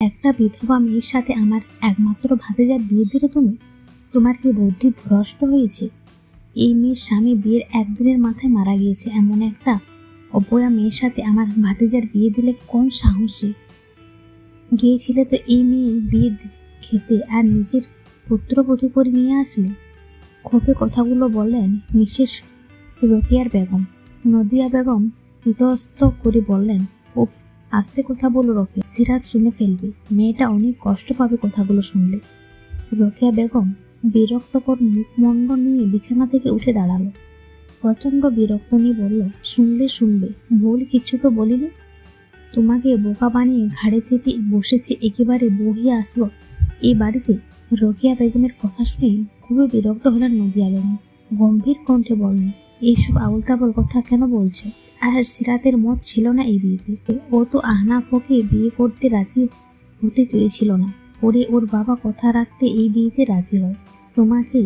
একটা বিধবা মেয়ের সাথে আমার একমাত্র ভাতিজার বিয়ে দিলে তুমি? তোমার কি বুদ্ধি ভ্রষ্ট হয়েছে? এই মেয়ের স্বামী বিয়ের একদিনের মাথায় মারা গিয়েছে, এমন একটা অপয়া মেয়ের সাথে আমার ভাতিজার বিয়ে দিলে কোন সাহসে গিয়েছিলে তো এই মেয়ের বিয়ে খেতে, আর নিজের পুত্রবধূ করে নিয়ে আসলে? ক্ষোভে কথাগুলো বললেন মিসেস রোকেয়ার বেগম। নদিয়া বেগম ইতস্ত করে বললেন, উফ, আস্তে কথা বলো রফি, সিরাত শুনে ফেলবে, মেয়েটা অনেক কষ্ট পাবে কথাগুলো শুনলে। রোকেয়া বেগম বিরক্তকর মুখমণ্ড নিয়ে বিছানা থেকে উঠে দাঁড়ালো। প্রচন্ড বিরক্ত নিয়ে বলল, শুনলে, ভুল কিছু তো বলিনি। তোমাকে বোকা বানিয়ে ঘাড়ে চেপে বসেছে, একেবারে বহিয়ে আসলো এই বাড়িতে। রোকেয়া বেগমের কথা শুনে খুবই বিরক্ত হলেন নদিয়া বেগম। গম্ভীর কণ্ঠে বললেন, এইসব আউলতাবল কথা কেন বলছো? আর সিরাতের মত ছিল না এই বিয়েতে। ও তো আহনাফকে বিয়ে করতে রাজি হতে চেয়েছিল না, পরে ওর বাবা কথা রাখতে এই বিয়েতে রাজি হয়। তোমাকে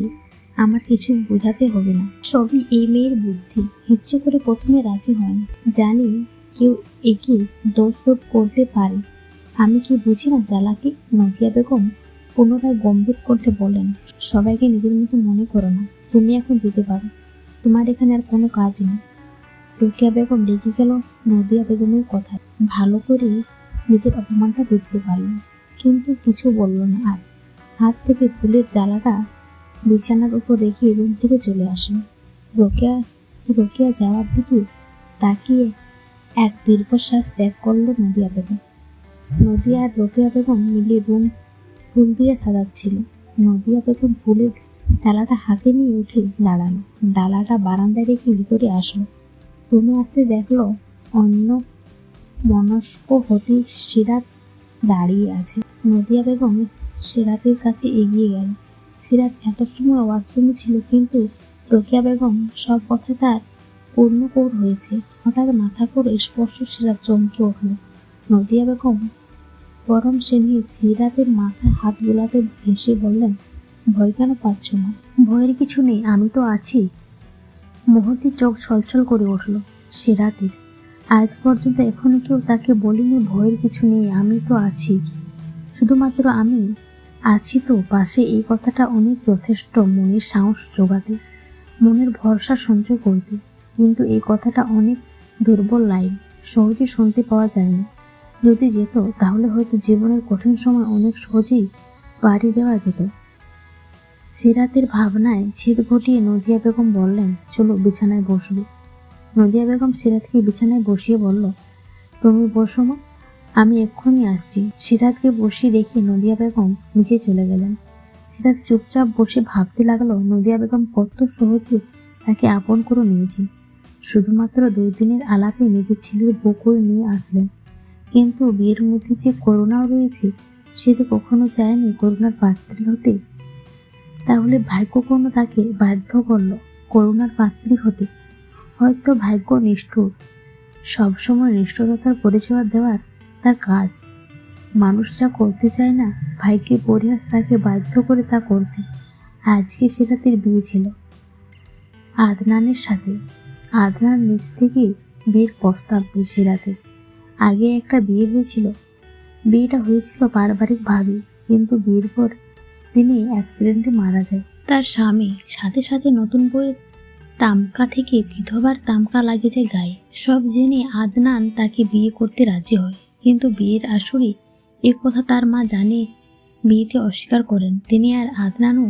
আমার কিছু বোঝাতে হবে না, সবই এই মেয়ের বুদ্ধি। ইচ্ছে করে প্রথমে রাজি হয়নি, জানি কেউ একে দোষরোপ করতে পারে। আমি কি বুঝি না জ্বালাকে? নদিয়া বেগম পুনরায় গম্ভীর কণ্ঠে বলেন, সবাইকে নিজের মতো মনে করো না, তুমি এখন যেতে পারো, তোমার এখানে আর কোনো কাজ নেই। রোকেয়া বেগম রেগে গেল নদিয়া বেগমের কথায়। ভালো করে নিজের অপমানটা বুঝতে পারলেন, কিন্তু কিছু বলল না। আর হাত থেকে ফুলের ডালাটা বিছানার উপর রেখে রুম থেকে চলে আসেন। রোকেয়া যাওয়ার দিকে তাকিয়ে এক দীর্ঘশ্বাস ত্যাগ করল নদিয়া বেগম। নদিয়া আর রোকেয়া বেগম মিলে রুম ফুল দিয়ে সাজাচ্ছিল। নদিয়া বেগম ফুলের ডালাটা হাতে নিয়ে উঠে দাঁড়ালো, ডালাটা বারান্দায় রেখে ভিতরে আসলো। রুমে আসতে দেখলো অন্য মনস্ক হতে সিরাত দাঁড়িয়ে আছে। নদিয়া বেগম সিরাতের কাছে এগিয়ে গেল। সিরাত এত সময় ওয়াশরুমে ছিল, কিন্তু রোকেয়া বেগম সব কথা তার পূর্ণকৌর হয়েছে। হঠাৎ মাথা করে স্পর্শ সিরাত চমকে উঠল। নদিয়া বেগম গরম শ্রেণী সিরাতের মাথায় হাত বোলাতে হেসে বললেন, ভয় কেন পাচ্ছ না? ভয়ের কিছু নেই, আমি তো আছি। মুহূর্তে চোখ ছলছল করে উঠল সিরাতের। আজ পর্যন্ত এখনো কেউ তাকে বলেনি ভয়ের কিছু নেই, আমি তো আছি। শুধুমাত্র আমি আছি তো পাশে, এই কথাটা অনেক যথেষ্ট মনের সাহস জোগাতে, মনের ভরসা সঞ্চয় করতে। কিন্তু এই কথাটা অনেক দুর্বল লাইন, সহজে শুনতে পাওয়া যায় না। যদি যেত তাহলে হয়তো জীবনের কঠিন সময় অনেক সহজেই পাড়ি দেওয়া যেত। সিরাতের ভাবনায় ছেদ ঘটিয়ে নদিয়া বেগম বললেন, চলো বিছানায় বসবে। নদিয়া বেগম সিরাতকে বিছানায় বসিয়ে বলল, তুমি বসো মা, আমি এক্ষুনি আসছি। সিরাতকে বসিয়ে রেখে নদিয়া বেগম নিচে চলে গেলেন। সিরাত চুপচাপ বসে ভাবতে লাগলো, নদিয়া বেগম কত সহজে তাকে আপন করে নিয়েছে। শুধুমাত্র 2 দিনের আলাপে নিজের ছেলের বউ করে নিয়ে আসলেন, কিন্তু বিয়ের মধ্যে যে করুণাও রয়েছে, সে তো কখনো চায়নি করুণার পাত্রী হতে। তাহলে ভাগ্য কোনো তাকে বাধ্য করলো করুণার পাত্রী হতে? হয়তো ভাগ্য নিষ্ঠুর, সবসময় নিষ্ঠুরতার পরিচয় দেওয়ার তার কাজ। মানুষ যা করতে চায় না, ভাগ্যের পরিহাস তাকে বাধ্য করে তা করতে। আজকে সিরাতের বিয়ে ছিল আদনানের সাথে। আদনান নিজ থেকে বিয়ের প্রস্তাব দিয়ে সিরাতের। আগে একটা বিয়ে হয়েছিল, বিয়েটা হয়েছিল পারিবারিকভাবে, কিন্তু বিয়ের পর তিনি অ্যাক্সিডেন্টে মারা যায় তার স্বামী। সাথে সাথে নতুন বইয়ের তামকা থেকে বিধবার তামকা লাগে যায় গায়ে। সব জেনে আদনান তাকে বিয়ে করতে রাজি হয়, কিন্তু বিয়ের আসরে এ কথা তার মা জানে, বিয়েতে অস্বীকার করেন তিনি। আর আদনানও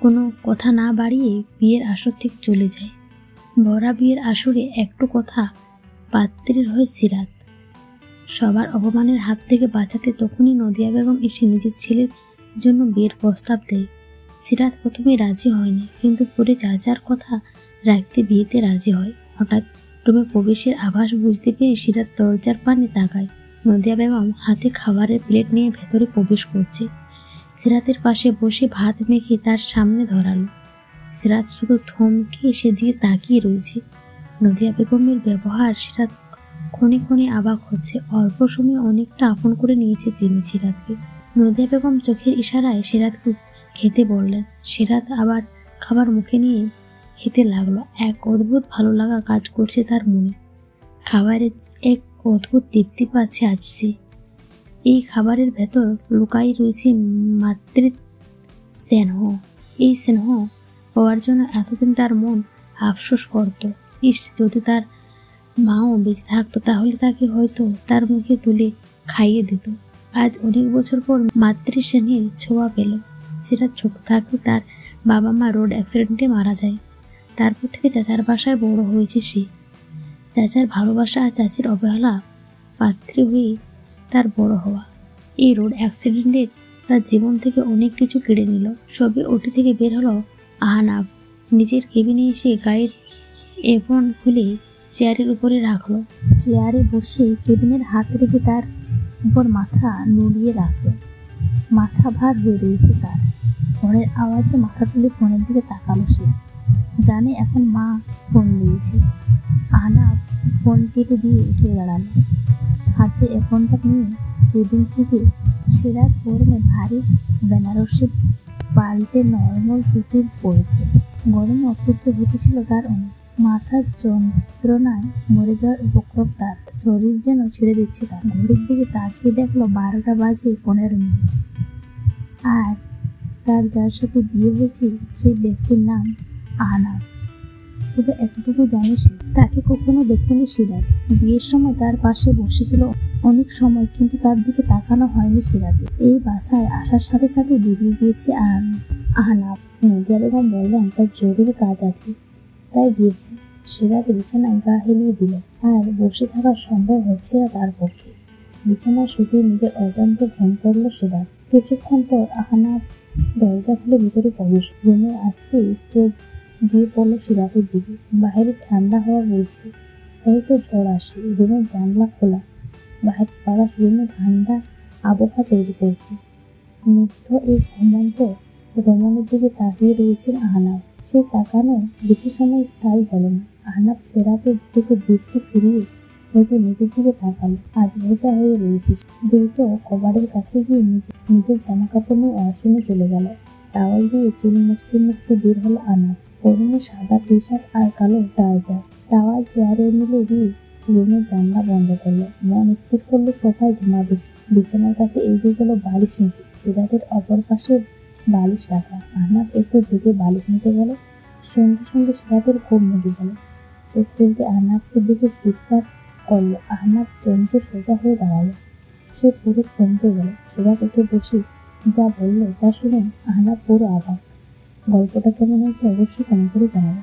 কোনো কথা না বাড়িয়ে বিয়ের আসর থেকে চলে যায়। ভরা বিয়ের আসরে একটু কথা পাত্রীর হয় সিরাত। সবার অপমানের হাত থেকে বাঁচাতে তখনই নদিয়া বেগম এসে নিজের ছেলের জন্য বিয়ের প্রস্তাব দেয়। সিরাত প্রথমে রাজি হয়নি, কিন্তু পরে যার কথা রাখতে বিয়েতে রাজি হয়। হঠাৎ রুমে প্রবেশের আভাস বুঝতে পেরে সিরাত দরজার পানে তাকায়। নদিয়া বেগম হাতে খাবারের প্লেট নিয়ে ভেতরে প্রবেশ করছে। সিরাতের পাশে বসে ভাত মেখে তার সামনে ধরালো। সিরাত শুধু থমকে সেদিকে তাকিয়ে রয়েছে। নদিয়া বেগমের ব্যবহার সিরাত ক্ষণে ক্ষণে অবাক হচ্ছে। অল্প সময়ে অনেকটা আপন করে নিয়েছে তিনি সিরাতকে। নদিয়া বেগম চোখের ইশারায় সিরাতকে খেতে বললেন। সিরাত আবার খাবার মুখে নিয়ে খেতে লাগলো। এক অদ্ভুত ভালো লাগা কাজ করছে তার মনে। খাবারের এক অদ্ভুত তৃপ্তি পাচ্ছে আজ সে। এই খাবারের ভেতর লুকাই রয়েছে মাতৃ স্নেহ। এই স্নেহ পাওয়ার জন্য এতদিন তার মন আফসোস করত। ইস, যদি তার মাও বেঁচে থাকতো তাহলে তাকে হয়তো তার মুখে তুলে খাইয়ে দিত। আজ অনেক বছর পর মাতৃস্নেহের ছোঁয়া পেল। সিরাত ছোট থাকতে তার বাবা মা রোড অ্যাক্সিডেন্টে মারা যায়। তারপর থেকে চাচার বাসায় বড় হয়েছে সে। চাচার ভালোবাসা আর চাচির অবহেলা পাত্রী হয়ে তার বড় হওয়া। এই রোড অ্যাক্সিডেন্টের তার জীবন থেকে অনেক কিছু কেড়ে নিল। সবে ওটি থেকে বের হলো আহনাব। নিজের কেবিনে এসে গায়ের এপ্রন খুলে চেয়ারের উপরে রাখলো। চেয়ারে বসে কেবিনের হাত রেখে তার উপর মাথা নুড়িয়ে রাখলো। মাথা ভার হয়ে রয়েছে তার। ফোনের আওয়াজে মাথা তুলে ফোনের দিকে তাকালো সে। জানে এখন মা ফোন দিয়েছে। আহনাব ফোন কেটে দিয়ে উঠে দাঁড়ালো। হাতে এপ্রনটা নিয়ে কেবিন থেকে সিরাত গরমে ভারী বেনারসি পাল্টে নরমাল সুতির পড়েছে। গরমে অত্যন্ত হতেছিল তার অনেক। মাথার যন্ত্রণায় মরে যাওয়ার উপক্রম তার। শরীর যেন ছেড়ে দিচ্ছে তার। ঘড়ির দিকে তাকিয়ে দেখলো 12টা বাজে 15 মিনিট। আর তার যার সাথে বিয়ে হয়েছে সেই ব্যক্তির নাম আহনাব। শুধু এতটুকু জানে সে, তাকে কখনো দেখেনি সিরাত। বিয়ের সময় তার পাশে বসেছিল অনেক সময়, কিন্তু তার দিকে তাকানো হয়নি সিরাতে। এই বাসায় আসার সাথে সাথে বেরিয়ে গিয়েছে আহনাব। নদিয়া বেগম বললেন তার জরুরি কাজ আছে, তাই গিয়েছে। সিরাত বিছানায় গা হেলিয়ে দিল। আর বসে থাকা সম্ভব হচ্ছে না তার পক্ষে। বিছানায় শুতে নিজের অজান্তে ঘুম পড়ল সিরাত। কিছুক্ষণ পর আহনাব দরজা খুলে ভিতরে প্রবেশ। রুমে আসতেই চোখ গিয়ে পড়লো সিরাতের দিকে। বাইরে ঠান্ডা হাওয়া বইছে, হয়তো ঝড় আসবে। রুমের জানলা খোলা, বাইরের বাতাস রুমে ঠান্ডা আবহাওয়া তৈরি করছে। নিত্য এই ঘুমন্ত রমণের দিকে তাকিয়ে রয়েছেন আহনাব। সে তাকানো বেশি সময় স্থায়ী হলো না। আহনাব সিরাতের দিকে দৃষ্টি ফিরিয়ে হয়তো নিজের দিকে তাকালো। আধ ভেজা হয়ে রয়েছে। দ্রুত কবারের কাছে গিয়ে নিজের জামা কাপড় নিয়ে ওয়াশরুমে চলে গেল। টাওয়াল দিয়ে চুল মুছতে মুছতে বের হলো আহনাব। পরনে সাদা টি শার্ট আর কালো ট্রাউজার। টাওয়াল চেয়ারে মিলে দিয়ে রুমের জানলা বন্ধ করলো। মন স্থির করলো সোফায় ঘুমাবে। বিছানার কাছে এগিয়ে গেল বালিশ নিতে। সিরাতের অপর পাশে বালিশ রাখা। আহনাব একটু ঝুঁকে বালিশ নিতে গেল। সঙ্গে সঙ্গে সিরাতের ঘুম ভেঙে গেল। চোখ খুলতে আহনাবকে দেখে চিৎকার করলো। আহনাব চমকে সোজা হয়ে দাঁড়ালো। সে পুরো থমকে গেল। সিরাত উঠে বসে যা বললো তা শুনে আহনাব পুরো অবাক। গল্পটা কেমন হয়েছে অবশ্যই কমেন্ট করে জানাবে।